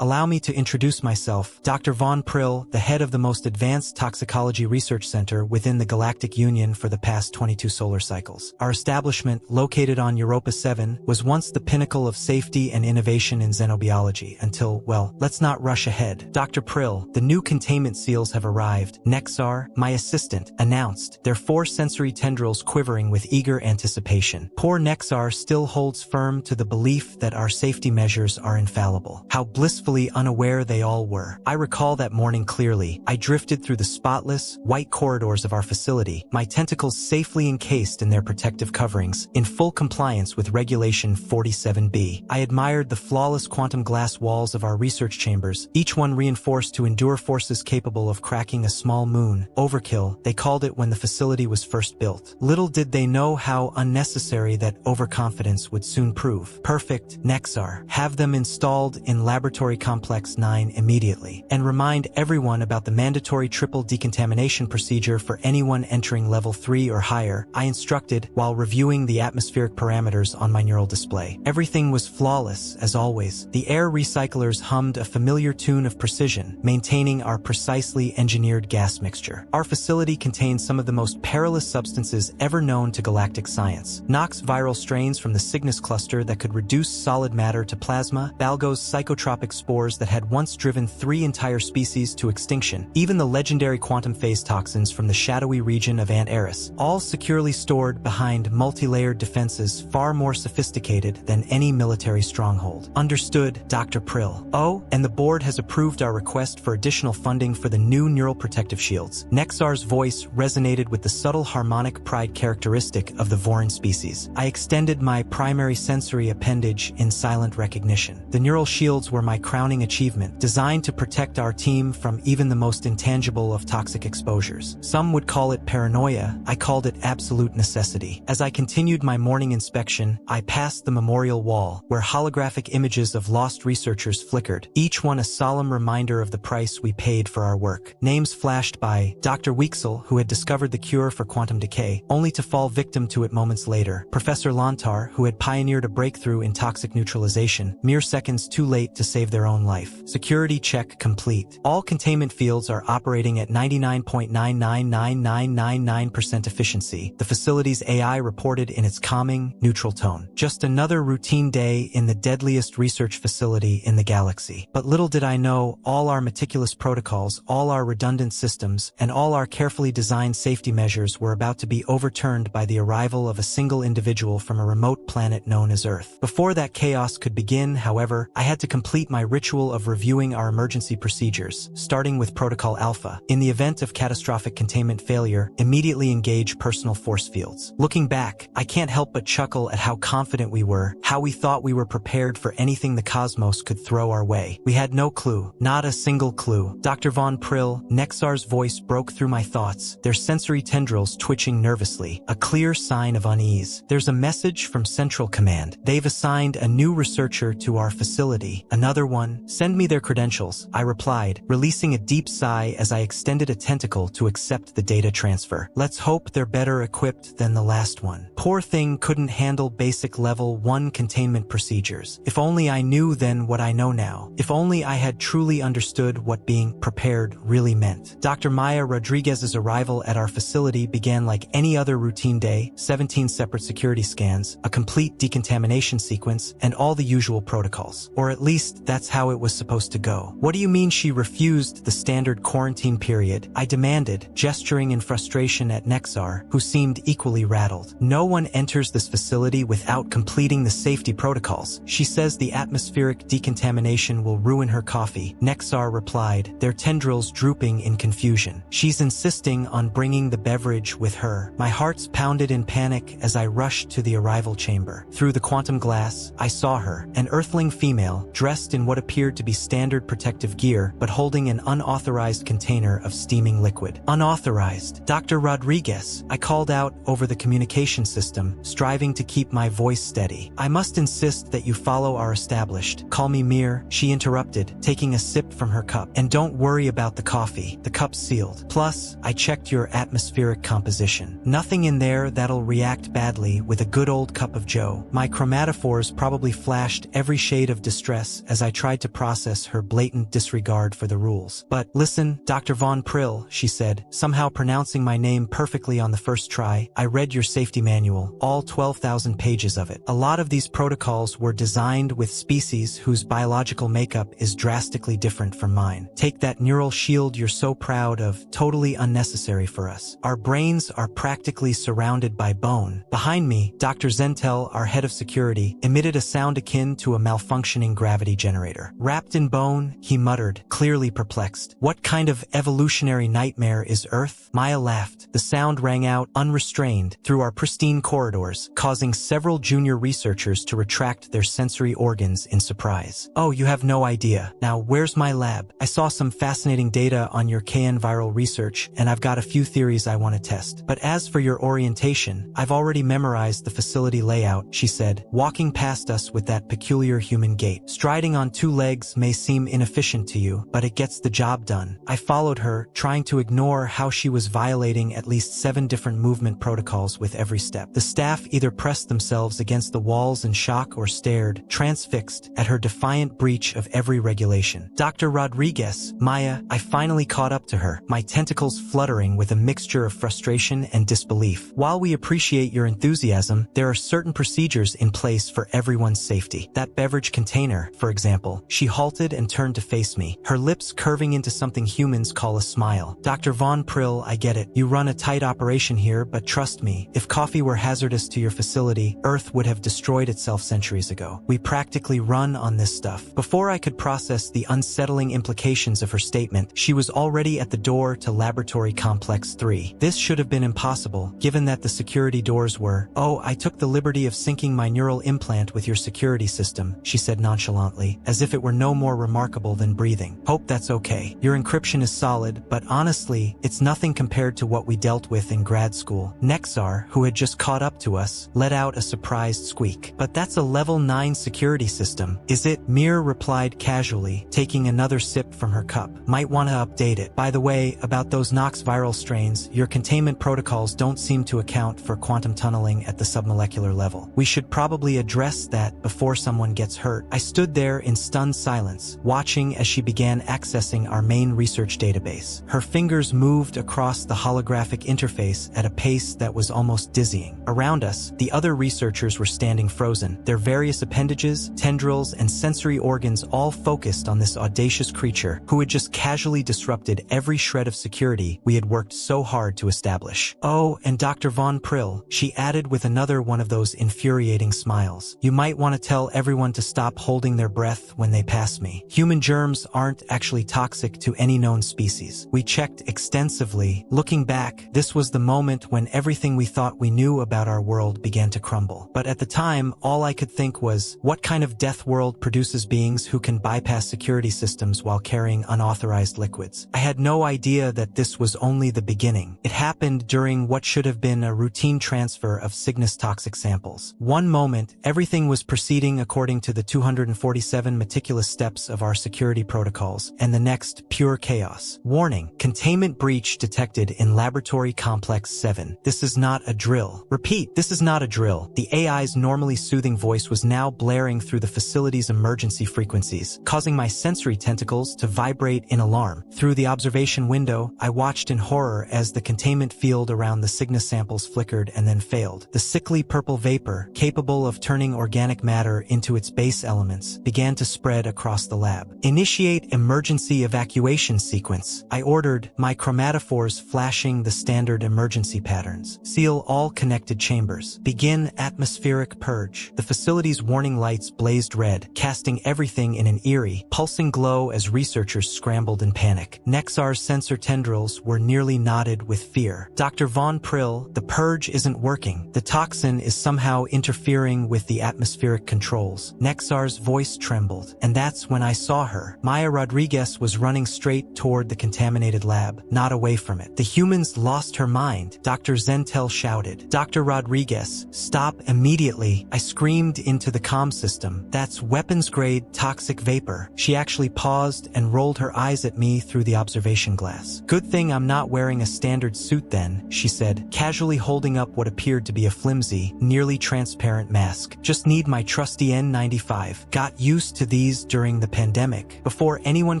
Allow me to introduce myself, Dr. Von Prill, the head of the most advanced toxicology research center within the Galactic Union for the past 22 solar cycles. Our establishment, located on Europa 7, was once the pinnacle of safety and innovation in xenobiology until, well, let's not rush ahead. Dr. Prill, the new containment seals have arrived. Nexar, my assistant, announced, their 4 sensory tendrils quivering with eager anticipation. Poor Nexar still holds firm to the belief that our safety measures are infallible. How blissfully unaware they all were. I recall that morning clearly. I drifted through the spotless, white corridors of our facility, my tentacles safely encased in their protective coverings, in full compliance with Regulation 47B. I admired the flawless quantum glass walls of our research chambers, each one reinforced to endure forces capable of cracking a small moon. Overkill, they called it when the facility was first built. Little did they know how unnecessary that overconfidence would soon prove. Perfect, Nexar. Have them installed in Laboratory Complex 9 immediately. And remind everyone about the mandatory triple decontamination procedure for anyone entering level 3 or higher, I instructed while reviewing the atmospheric parameters on my neural display. Everything was flawless, as always. The air recyclers hummed a familiar tune of precision, maintaining our precisely engineered gas mixture. Our facility contains some of the most perilous substances ever known to galactic science. Nox viral strains from the Cygnus cluster that could reduce solid matter to plasma, Balgo's psychotropic spores that had once driven 3 entire species to extinction, even the legendary quantum phase toxins from the shadowy region of Antares, all securely stored behind multi-layered defenses far more sophisticated than any military stronghold. Understood, Dr. Prill. Oh, and the board has approved our request for additional funding for the new neural protective shields. Nexar's voice resonated with the subtle harmonic pride characteristic of the Vorin species. I extended my primary sensory appendage in silent recognition. The neural shields were my crowning achievement, designed to protect our team from even the most intangible of toxic exposures. Some would call it paranoia, I called it absolute necessity. As I continued my morning inspection, I passed the memorial wall, where holographic images of lost researchers flickered, each one a solemn reminder of the price we paid for our work. Names flashed by Dr. Weeksel, who had discovered the cure for quantum decay, only to fall victim to it moments later. Professor Lontar, who had pioneered a breakthrough in toxic neutralization, mere seconds too late to save their own life. Security check complete. All containment fields are operating at 99.999999% efficiency, the facility's AI reported in its calming, neutral tone. Just another routine day in the deadliest research facility in the galaxy. But little did I know, all our meticulous protocols, all our redundant systems, and all our carefully designed safety measures were about to be overturned by the arrival of a single individual from a remote planet known as Earth. Before that chaos could begin, however, I had to complete my ritual of reviewing our emergency procedures, starting with Protocol Alpha. In the event of catastrophic containment failure, immediately engage personal force fields. Looking back, I can't help but chuckle at how confident we were, how we thought we were prepared for anything the cosmos could throw our way. We had no clue, not a single clue. Dr. Von Prill, Nexar's voice broke through my thoughts, their sensory tendrils twitching nervously, a clear sign of unease. There's a message from Central Command. They've assigned a new researcher to our facility. Another one? Send me their credentials, I replied, releasing a deep sigh as I extended a tentacle to accept the data transfer. Let's hope they're better equipped than the last one. Poor thing couldn't handle basic level 1 containment procedures. If only I knew then what I know now. If only I had truly understood what being prepared really meant. Dr. Maya Rodriguez's arrival at our facility began like any other routine day, 17 separate security scans, a complete decontamination sequence, and all the usual protocols. Or at least, that's how it was supposed to go. What do you mean she refused the standard quarantine period? I demanded, gesturing in frustration at Nexar, who seemed equally rattled. No one enters this facility without completing the safety protocols. She says the atmospheric decontamination will ruin her coffee. Nexar replied, their tendrils drooping in confusion. She's insisting on bringing the beverage with her. My heart's pounded in panic as I rushed to the arrival chamber. Through the quantum glass, I saw her, an earthling female, dressed in what appeared to be standard protective gear, but holding an unauthorized container of steaming liquid. Unauthorized. Dr. Rodriguez, I called out over the communication system, striving to keep my voice steady. I must insist that you follow our established. Call me Mir, she interrupted, taking a sip from her cup. And don't worry about the coffee. The cup's sealed. Plus, I checked your atmospheric composition. Nothing in there that'll react badly with a good old cup of joe. My chromatophores probably flashed every shade of distress as I tried tried to process her blatant disregard for the rules. But, listen, Dr. Von Prill, she said, somehow pronouncing my name perfectly on the first try. I read your safety manual, all 12,000 pages of it. A lot of these protocols were designed with species whose biological makeup is drastically different from mine. Take that neural shield you're so proud of, totally unnecessary for us. Our brains are practically surrounded by bone. Behind me, Dr. Zentel, our head of security, emitted a sound akin to a malfunctioning gravity generator. Wrapped in bone, he muttered, clearly perplexed. What kind of evolutionary nightmare is Earth? Maya laughed. The sound rang out, unrestrained, through our pristine corridors, causing several junior researchers to retract their sensory organs in surprise. Oh, you have no idea. Now, where's my lab? I saw some fascinating data on your KN viral research, and I've got a few theories I want to test. But as for your orientation, I've already memorized the facility layout, she said, walking past us with that peculiar human gait. Striding on two legs may seem inefficient to you, but it gets the job done. I followed her, trying to ignore how she was violating at least 7 different movement protocols with every step. The staff either pressed themselves against the walls in shock or stared, transfixed, at her defiant breach of every regulation. Dr. Rodriguez, Maya, I finally caught up to her, my tentacles fluttering with a mixture of frustration and disbelief. While we appreciate your enthusiasm, there are certain procedures in place for everyone's safety. That beverage container, for example. She halted and turned to face me, her lips curving into something humans call a smile. Dr. Von Prill, I get it. You run a tight operation here, but trust me, if coffee were hazardous to your facility, Earth would have destroyed itself centuries ago. We practically run on this stuff. Before I could process the unsettling implications of her statement, she was already at the door to Laboratory Complex 3. This should have been impossible, given that the security doors were. Oh, I took the liberty of syncing my neural implant with your security system, she said nonchalantly, as if it were no more remarkable than breathing. Hope that's okay. Your encryption is solid, but honestly, it's nothing compared to what we dealt with in grad school. Nexar, who had just caught up to us, let out a surprised squeak. But that's a level 9 security system, is it? Mir replied casually, taking another sip from her cup. Might want to update it. By the way, about those Nox viral strains, your containment protocols don't seem to account for quantum tunneling at the submolecular level. We should probably address that before someone gets hurt. I stood there in stunned silence, watching as she began accessing our main research database. Her fingers moved across the holographic interface at a pace that was almost dizzying. Around us, the other researchers were standing frozen, their various appendages, tendrils, and sensory organs all focused on this audacious creature who had just casually disrupted every shred of security we had worked so hard to establish. Oh, and Dr. Von Prill, she added with another one of those infuriating smiles. You might want to tell everyone to stop holding their breath when they pass me. Human germs aren't actually toxic to any known species. We checked extensively. Looking back, this was the moment when everything we thought we knew about our world began to crumble. But at the time, all I could think was, what kind of death world produces beings who can bypass security systems while carrying unauthorized liquids? I had no idea that this was only the beginning. It happened during what should have been a routine transfer of Cygnus toxic samples. One moment, everything was proceeding according to the 247 meticulous steps of our security protocols, and the next, pure chaos. Warning, containment breach detected in Laboratory Complex 7. This is not a drill. Repeat, this is not a drill. The AI's normally soothing voice was now blaring through the facility's emergency frequencies, causing my sensory tentacles to vibrate in alarm. Through the observation window, I watched in horror as the containment field around the Cygnus samples flickered and then failed. The sickly purple vapor, capable of turning organic matter into its base elements, began to spread across the lab. Initiate emergency evacuation sequence, I ordered, my chromatophores flashing the standard emergency patterns. Seal all connected chambers. Begin atmospheric purge. The facility's warning lights blazed red, casting everything in an eerie, pulsing glow as researchers scrambled in panic. Nexar's sensor tendrils were nearly knotted with fear. Dr. Von Prill, the purge isn't working. The toxin is somehow interfering with the atmospheric controls. Nexar's voice trembled, and that's when I saw her. Maya Rodriguez was running straight toward the contaminated lab, not away from it. The humans lost her mind, Dr. Zentel shouted. Dr. Rodriguez, stop immediately. I screamed into the comm system. That's weapons-grade toxic vapor. She actually paused and rolled her eyes at me through the observation glass. Good thing I'm not wearing a standard suit then, she said, casually holding up what appeared to be a flimsy, nearly transparent mask. Just need my trusty N95. Got used to these during the pandemic. Before anyone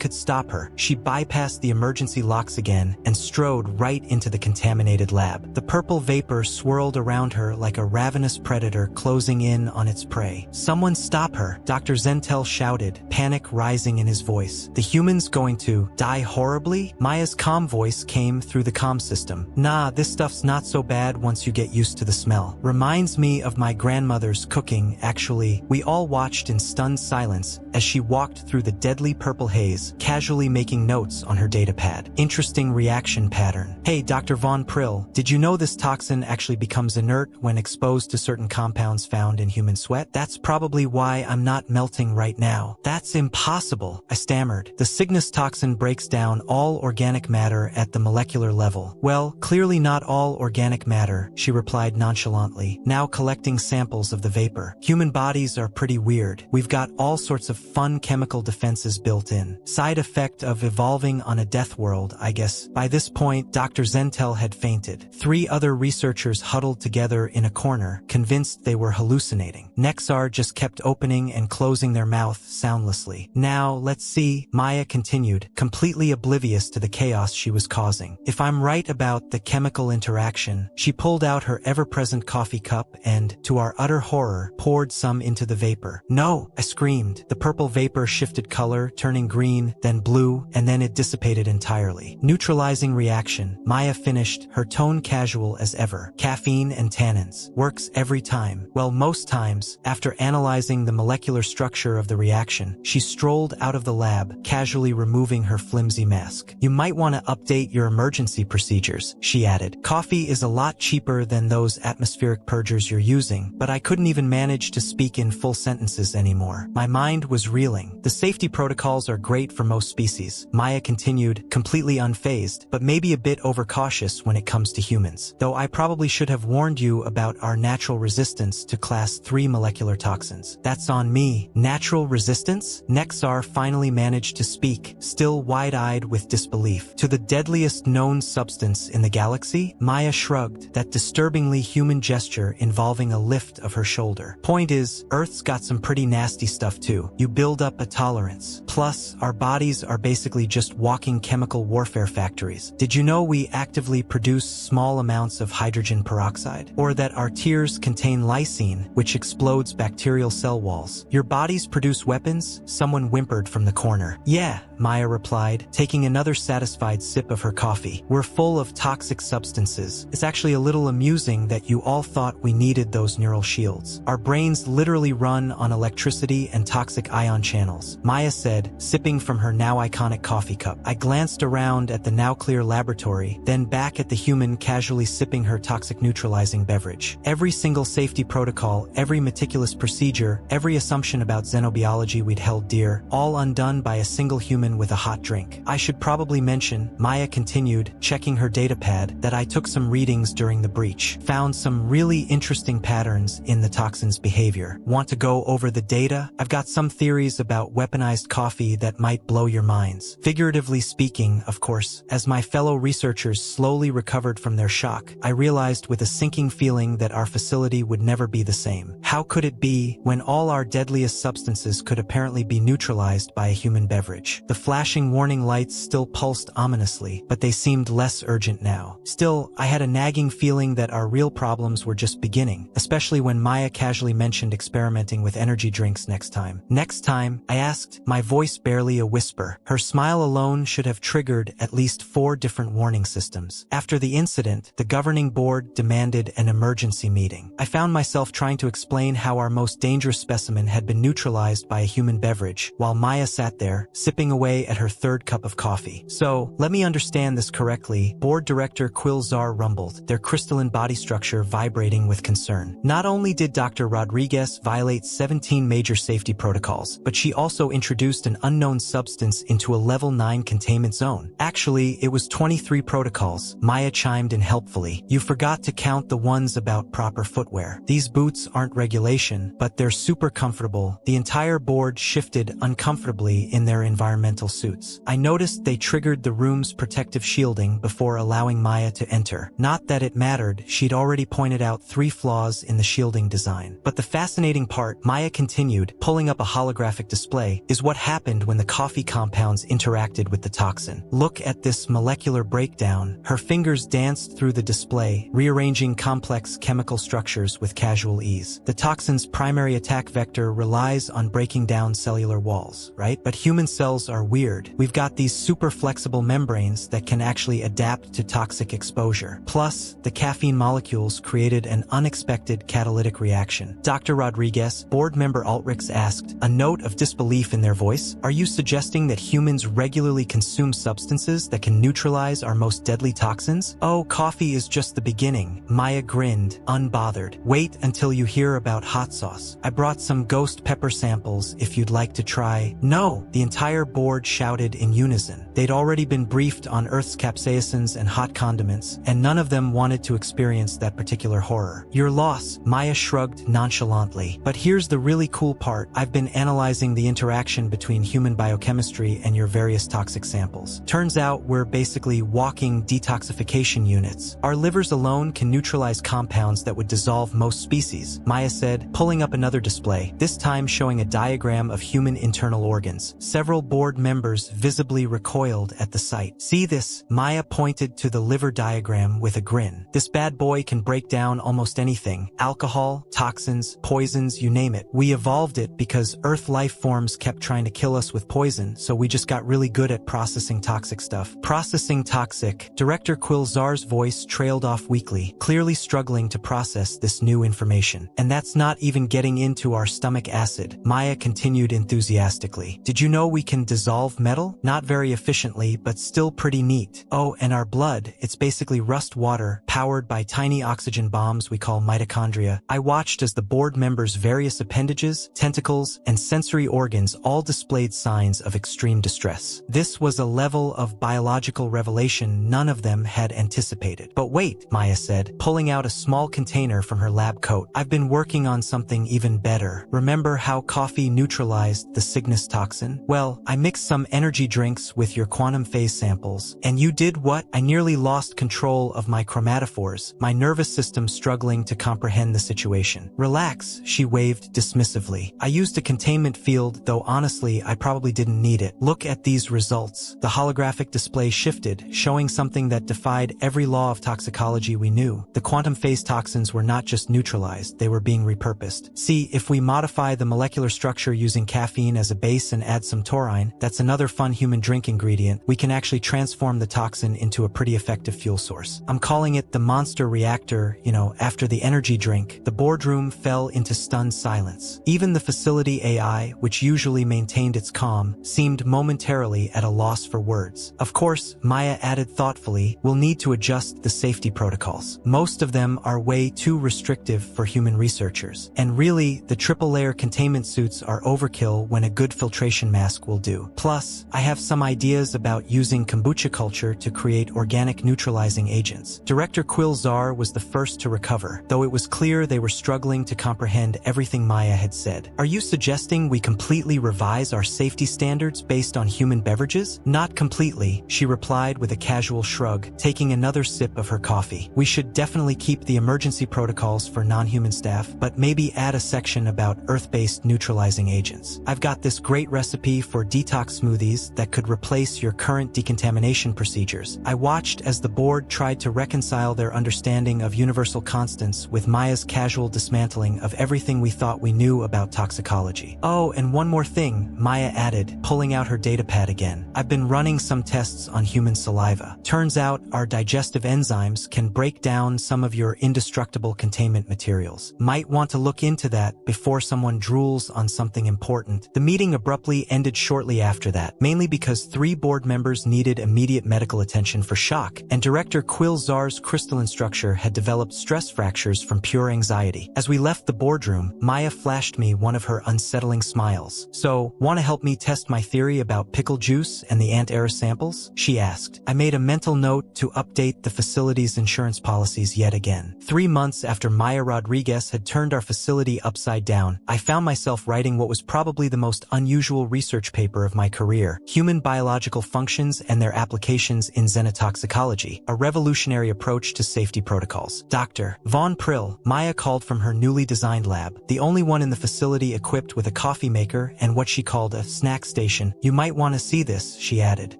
could stop her, she bypassed the emergency locks again and strode right into the contaminated lab. The purple vapor swirled around her like a ravenous predator closing in on its prey. "Someone stop her," Dr. Zentel shouted, panic rising in his voice. "The human's going to die horribly?" Maya's calm voice came through the comm system. "Nah, this stuff's not so bad once you get used to the smell. Reminds me of my grandmother's cooking, actually." We all watched in stunned silence as she walked through the deadly purple haze, casually making notes on her datapad. Interesting reaction pattern. "Hey, Dr. Von Prill, did you know this toxin actually becomes inert when exposed to certain compounds found in human sweat? That's probably why I'm not melting right now." "That's impossible," I stammered. "The Cygnus toxin breaks down all organic matter at the molecular level." "Well, clearly not all organic matter," she replied nonchalantly, now collecting samples of the vapor. "Human bodies are pretty weird. We've got all sorts of fun chemical defenses built in. Side effect of evolving on a death world, I guess." By this point, Dr. Zentel had fainted. 3 other researchers huddled together in a corner, convinced they were hallucinating. Nexar just kept opening and closing their mouth soundlessly. "Now, let's see," Maya continued, completely oblivious to the chaos she was causing. "If I'm right about the chemical interaction," she pulled out her ever-present coffee cup and, to our utter horror, poured some into the vapor. "No!" I screamed. The purple vapor shifted color, turning green, then blue, and then it dissipated entirely. "Neutralizing reaction," Maya finished, her tone casual as ever. "Caffeine and tannins. Works every time." Well, most times. After analyzing the molecular structure of the reaction, she strolled out of the lab, casually removing her flimsy mask. "You might want to update your emergency procedures," she added. "Coffee is a lot cheaper than those atmospheric purgers you're using," but I couldn't even manage to speak in full sentences anymore. My mind was reeling. "The safety protocols are great for most species," Maya continued, completely unfazed, "but maybe a bit overcautious when it comes to humans. Though I probably should have warned you about our natural resistance to class 3 molecular toxins." "That's on me." "Natural resistance?" Nexar finally managed to speak, still wide-eyed with disbelief. "To the deadliest known substance in the galaxy?" Maya shrugged, that disturbingly human gesture involving a lift of her shoulder. "Point is, Earth's got some pretty nasty stuff too. You build up a tolerance. Plus, our bodies are basically just walking chemical warfare factories. Did you know we actively produce small amounts of hydrogen peroxide? Or that our tears contain lysine, which explodes bacterial cell walls? Your bodies produce weapons?" Someone whimpered from the corner. "Yeah," Maya replied, taking another satisfied sip of her coffee. "We're full of toxic substances. It's actually a little amusing that you all thought we needed those neural shields. Our brains literally run on electricity and toxic ion channels," Maya said, sipping from her now iconic coffee cup. I glanced around at the now clear laboratory, then back at the human casually sipping her toxic neutralizing beverage. Every single safety protocol, every meticulous procedure, every assumption about xenobiology we'd held dear, all undone by a single human with a hot drink. "I should probably mention," Maya continued, checking her datapad, "that I took some readings during the breach. Found some really interesting patterns in the toxin's behavior. Want to go over the data? I've got some theories about weaponized coffee that might blow your minds. Figuratively speaking, of course." As my fellow researchers slowly recovered from their shock, I realized with a sinking feeling that our facility would never be the same. How could it be, when all our deadliest substances could apparently be neutralized by a human beverage? The flashing warning lights still pulsed ominously, but they seemed less urgent now. Still, I had a nagging feeling that our real problems were just beginning, especially when Maya casually mentioned experimenting with energy drinks next time. "Next time?" I asked, my voice barely a whisper. Her smile alone should have triggered at least 4 different warning systems. After the incident, the governing board demanded an emergency meeting. I found myself trying to explain how our most dangerous specimen had been neutralized by a human beverage, while Maya sat there, sipping away at her 3rd cup of coffee. "So, let me understand this correctly," Board Director Quilzar rumbled, their crystalline body structure vibrating with concern. "Not only did Dr. Rodriguez violate 17 major safety protocols, but she also introduced an unknown substance into a level 9 containment zone." "Actually, it was 23 protocols," Maya chimed in helpfully. "You forgot to count the ones about proper footwear. These boots aren't regulation, but they're super comfortable." The entire board shifted uncomfortably in their environmental suits. I noticed they triggered the room's protective shielding before allowing Maya to enter. Not that it mattered, she'd already pointed out 3 flaws in the shielding design. But the fascinating part, Maya continued, pulling up a holographic display, is what happened when the coffee compounds interacted with the toxin. Look at this molecular breakdown. Her fingers danced through the display, rearranging complex chemical structures with casual ease. The toxin's primary attack vector relies on breaking down cellular walls, right? But human cells are weird. We've got these super flexible membranes that can actually adapt to toxic exposure. Plus, the caffeine molecules created an unexpected catalytic reaction. Dr. Rodriguez, board member Ulrichs asked, a note of disbelief in their voice, "Are you suggesting that humans regularly consume substances that can neutralize our most deadly toxins?" "Oh, coffee is just the beginning." Maya grinned, unbothered. "Wait until you hear about hot sauce. I brought some ghost pepper samples if you'd like to try." "No!" the entire board shouted in unison. They'd already been briefed on Earth's capsaicins and hot condiments, and none of them wanted to experience that particular horror. "Your loss," Maya shrugged nonchalantly. "But here's the really cool part. I've been analyzing the interaction between human biochemistry and your various toxic samples. Turns out we're basically walking detoxification units. Our livers alone can neutralize compounds that would dissolve most species," Maya said, pulling up another display, this time showing a diagram of human internal organs. Several board members visibly recoiled at the sight. "See this?" Maya pointed to the liver diagram with a grin. "This bad boy can break down almost anything. Alcohol, toxins, poisons, you name it. We evolved it because Earth life forms kept trying to kill us with poison, so we just got really good at processing toxic stuff." Processing toxic. Director Quilzar's voice trailed off weakly, clearly struggling to process this new information. "And that's not even getting into our stomach acid," Maya continued enthusiastically. "Did you know we can dissolve metal? Not very efficiently, but still pretty neat. Oh, and our blood, it's basically rust water, powered by tiny oxygen bombs we call mitochondria." I watched as the board members' various appendages, tentacles, and sensory organs all displayed signs of extreme distress. This was a level of biological revelation none of them had anticipated. "But wait," Maya said, pulling out a small container from her lab coat. "I've been working on something even better. Remember how coffee neutralized the Cygnus toxin? Well, I mixed some energy drinks with your quantum phase samples. And you did what? I nearly lost control of my chromatophores, my nervous system struggling to comprehend the situation." "Relax," she waved dismissively. "I used a containment field, though honestly, I probably didn't need it. Look at these results." The holographic display shifted, showing something that defied every law of toxicology we knew. The quantum phase toxins were not just neutralized, they were being repurposed. "See, if we modify the molecular structure using caffeine as a base and add some taurine, that's another fun human drink ingredient, we can actually transform the toxin into a pretty effective fuel source. I'm calling it the monster reactor, after the energy drink." The boardroom fell into stunned silence. Even the facility AI, which usually maintained its calm, seemed momentarily at a loss for words. "Of course," Maya added thoughtfully, "we'll need to adjust the safety protocols. Most of them are way too restrictive for human researchers. And really, the triple-layer containment suits are overkill when a good filtration mask will do. Plus, I have some ideas about using kombucha culture to create organic neutralizing agents." Director Quilzar was the first to recover, though it was clear they were struggling to comprehend everything Maya had said. "Are you suggesting we completely revise our safety standards based on human beverages?" "Not completely," she replied with a casual shrug, taking another sip of her coffee. "We should definitely keep the emergency protocols for non-human staff, but maybe add a section about Earth-based neutralizing agents. I've got this great recipe for detox smoothies that could replace your current decontamination procedures." I watched as the board tried to reconcile their understanding of universal constants with Maya's casual dismantling of everything we thought we knew about toxicology. "Oh, and one more thing," Maya added, pulling out her datapad again. "I've been running some tests on human saliva. Turns out our digestive enzymes can break down some of your indestructible containment materials. Might want to look into that before someone drools on something important." The meeting abruptly ended shortly after that, mainly because 3 board members needed immediate medical attention for shock, and Director Quilzar's crystalline structure had developed stress fractures from pure anxiety. As we left the boardroom, Maya flashed me one of her unsettling smiles. "So, want to help me test my theory about pickle juice and the ant era samples?" she asked. I made a mental note to update the facility's insurance policies yet again. 3 months after Maya Rodriguez had turned our facility upside down, I found myself writing what was probably the most unusual research paper of my career: Human Biological Functions and Their Applications in Xenotoxicology, a revolutionary approach to safety protocols. Dr. Von Prill, Maya called from her newly designed lab, the only one in the facility equipped with a a coffee maker and what she called a snack station. You might want to see this, she added.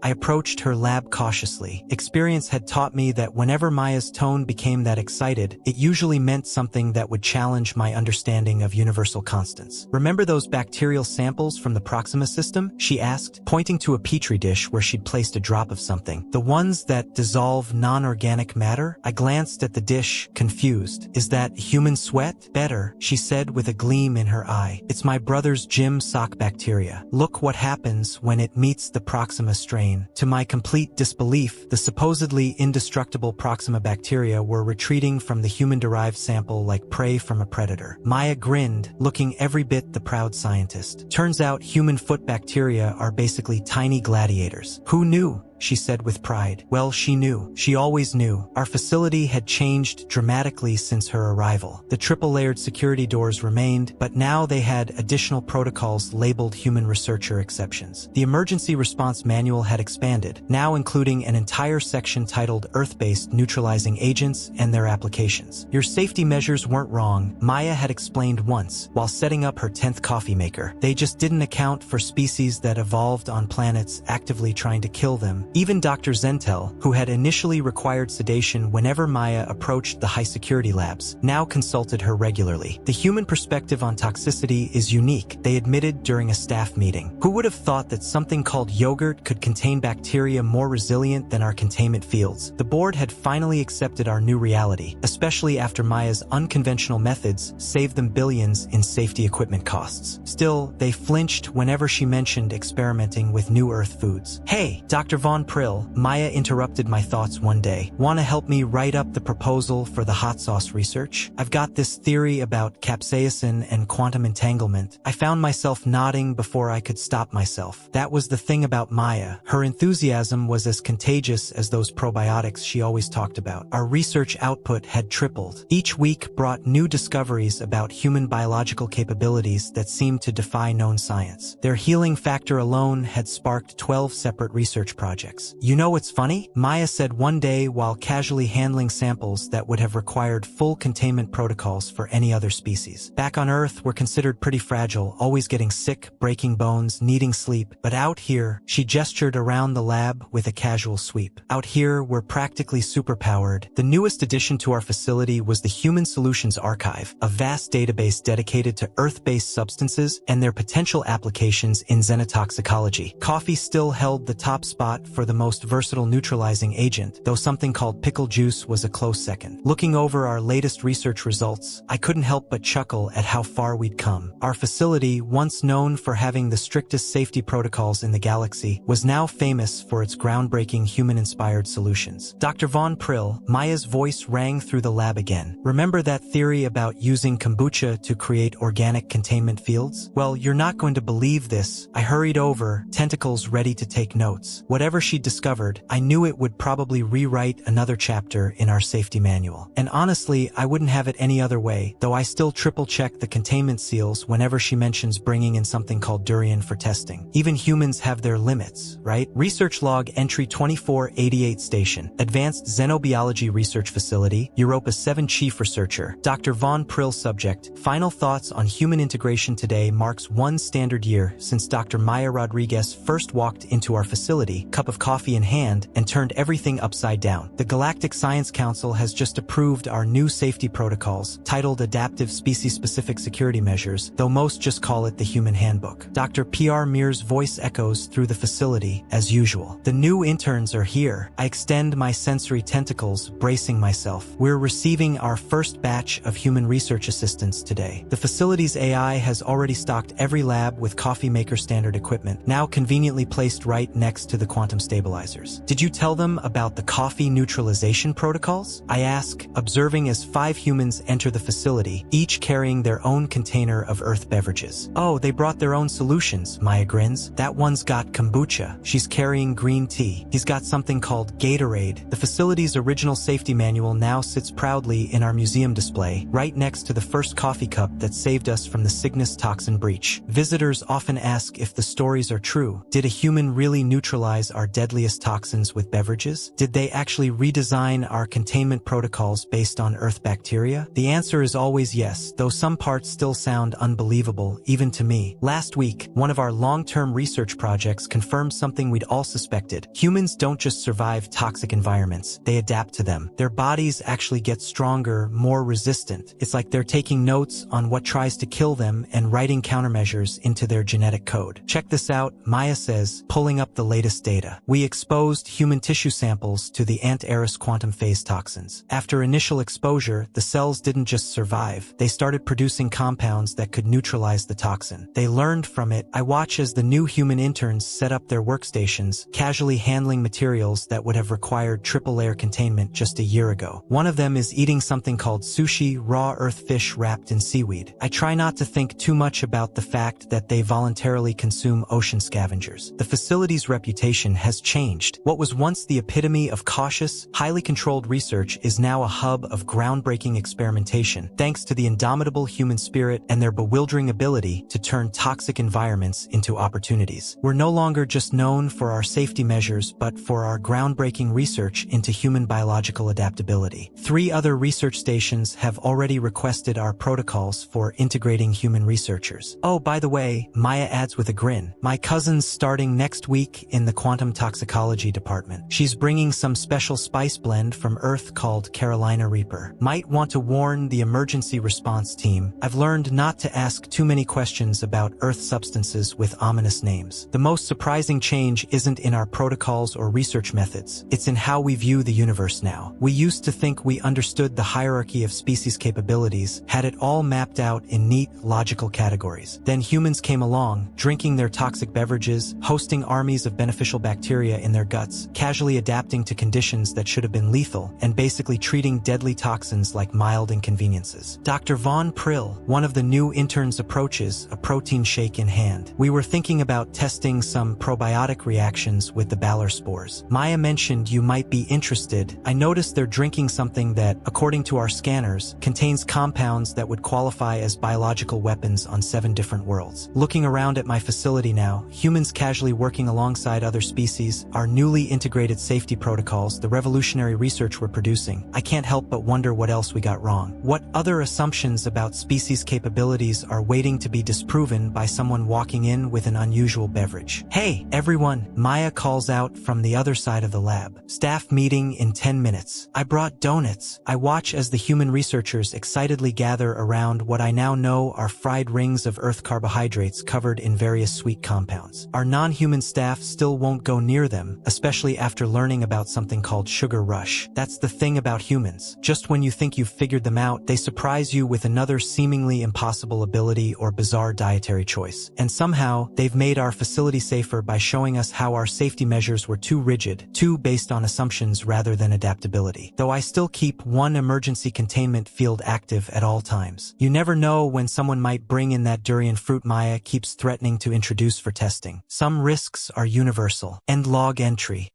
I approached her lab cautiously. Experience had taught me that whenever Maya's tone became that excited, it usually meant something that would challenge my understanding of universal constants. Remember those bacterial samples from the Proxima system? She asked, pointing to a petri dish where she'd placed a drop of something. The ones that dissolve non-organic matter? I glanced at the dish, confused. Is that human sweat? Better, she said with a gleam in her eye. It's my brother's gym sock bacteria. Look what happens when it meets the Proxima strain. To my complete disbelief, the supposedly indestructible Proxima bacteria were retreating from the human-derived sample like prey from a predator. Maya grinned, looking every bit the proud scientist. Turns out human foot bacteria are basically tiny gladiators. Who knew? She said with pride. Well, she knew. She always knew. Our facility had changed dramatically since her arrival. The triple-layered security doors remained, but now they had additional protocols labeled human researcher exceptions. The emergency response manual had expanded, now including an entire section titled Earth-based neutralizing agents and their applications. Your safety measures weren't wrong, Maya had explained once, while setting up her 10th coffee maker. They just didn't account for species that evolved on planets actively trying to kill them. Even Dr. Zentel, who had initially required sedation whenever Maya approached the high-security labs, now consulted her regularly. The human perspective on toxicity is unique, they admitted during a staff meeting. Who would have thought that something called yogurt could contain bacteria more resilient than our containment fields? The board had finally accepted our new reality, especially after Maya's unconventional methods saved them billions in safety equipment costs. Still, they flinched whenever she mentioned experimenting with new Earth foods. Hey, Dr. Von Prill, Maya interrupted my thoughts one day. Want to help me write up the proposal for the hot sauce research? I've got this theory about capsaicin and quantum entanglement. I found myself nodding before I could stop myself. That was the thing about Maya. Her enthusiasm was as contagious as those probiotics she always talked about. Our research output had tripled. Each week brought new discoveries about human biological capabilities that seemed to defy known science. Their healing factor alone had sparked 12 separate research projects. You know what's funny? Maya said one day while casually handling samples that would have required full containment protocols for any other species. Back on Earth, we're considered pretty fragile, always getting sick, breaking bones, needing sleep. But out here, she gestured around the lab with a casual sweep. Out here, we're practically superpowered. The newest addition to our facility was the Human Solutions Archive, a vast database dedicated to Earth-based substances and their potential applications in xenotoxicology. Coffee still held the top spot for the most versatile neutralizing agent, though something called pickle juice was a close second. Looking over our latest research results, I couldn't help but chuckle at how far we'd come. Our facility, once known for having the strictest safety protocols in the galaxy, was now famous for its groundbreaking human-inspired solutions. Dr. Von Prill, Maya's voice rang through the lab again. Remember that theory about using kombucha to create organic containment fields? Well, you're not going to believe this. I hurried over, tentacles ready to take notes. Whatever she discovered, I knew it would probably rewrite another chapter in our safety manual. And honestly, I wouldn't have it any other way, though I still triple-check the containment seals whenever she mentions bringing in something called durian for testing. Even humans have their limits, right? Research log entry 2488 station, Advanced Xenobiology Research Facility, Europa 7 Chief Researcher, Dr. Von Prill subject. Final thoughts on human integration today marks one standard year since Dr. Maya Rodriguez first walked into our facility, cup of coffee in hand, and turned everything upside down. The Galactic Science Council has just approved our new safety protocols, titled Adaptive Species-Specific Security Measures, though most just call it the Human Handbook. Dr. P.R. Mears' voice echoes through the facility, as usual. The new interns are here. I extend my sensory tentacles, bracing myself. We're receiving our first batch of human research assistants today. The facility's AI has already stocked every lab with coffee maker standard equipment, now conveniently placed right next to the quantum stabilizers. Did you tell them about the coffee neutralization protocols? I ask, observing as 5 humans enter the facility, each carrying their own container of Earth beverages. Oh, they brought their own solutions, Maya grins. That one's got kombucha. She's carrying green tea. He's got something called Gatorade. The facility's original safety manual now sits proudly in our museum display, right next to the first coffee cup that saved us from the Cygnus toxin breach. Visitors often ask if the stories are true. Did a human really neutralize our deadliest toxins with beverages? Did they actually redesign our containment protocols based on Earth bacteria? The answer is always yes, though some parts still sound unbelievable, even to me. Last week, one of our long-term research projects confirmed something we'd all suspected. Humans don't just survive toxic environments, they adapt to them. Their bodies actually get stronger, more resistant. It's like they're taking notes on what tries to kill them and writing countermeasures into their genetic code. Check this out, Maya says, pulling up the latest data. We exposed human tissue samples to the Antares quantum phase toxins. After initial exposure, the cells didn't just survive. They started producing compounds that could neutralize the toxin. They learned from it. I watch as the new human interns set up their workstations, casually handling materials that would have required triple-layer containment just a year ago. One of them is eating something called sushi, raw earth fish wrapped in seaweed. I try not to think too much about the fact that they voluntarily consume ocean scavengers. The facility's reputation has changed. What was once the epitome of cautious, highly controlled research is now a hub of groundbreaking experimentation, thanks to the indomitable human spirit and their bewildering ability to turn toxic environments into opportunities. We're no longer just known for our safety measures, but for our groundbreaking research into human biological adaptability. 3 other research stations have already requested our protocols for integrating human researchers. Oh, by the way, Maya adds with a grin, my cousin's starting next week in the quantum toxicology department. She's bringing some special spice blend from Earth called Carolina Reaper. Might want to warn the emergency response team. I've learned not to ask too many questions about Earth substances with ominous names. The most surprising change isn't in our protocols or research methods. It's in how we view the universe now. We used to think we understood the hierarchy of species capabilities, had it all mapped out in neat, logical categories. Then humans came along, drinking their toxic beverages, hosting armies of beneficial bacteria in their guts, casually adapting to conditions that should have been lethal, and basically treating deadly toxins like mild inconveniences. Dr. Von Prill, one of the new interns, approaches, a protein shake in hand. We were thinking about testing some probiotic reactions with the Baller spores. Maya mentioned you might be interested. I noticed they're drinking something that, according to our scanners, contains compounds that would qualify as biological weapons on 7 different worlds. Looking around at my facility now, humans casually working alongside other species, our newly integrated safety protocols, the revolutionary research we're producing, I can't help but wonder what else we got wrong. What other assumptions about species capabilities are waiting to be disproven by someone walking in with an unusual beverage? Hey, everyone, Maya calls out from the other side of the lab. Staff meeting in 10 minutes. I brought donuts. I watch as the human researchers excitedly gather around what I now know are fried rings of Earth carbohydrates covered in various sweet compounds. Our non-human staff still won't go near them, especially after learning about something called sugar rush. That's the thing about humans. Just when you think you've figured them out, they surprise you with another seemingly impossible ability or bizarre dietary choice. And somehow, they've made our facility safer by showing us how our safety measures were too rigid, too based on assumptions rather than adaptability. Though I still keep one emergency containment field active at all times. You never know when someone might bring in that durian fruit Maya keeps threatening to introduce for testing. Some risks are universal. End log entry.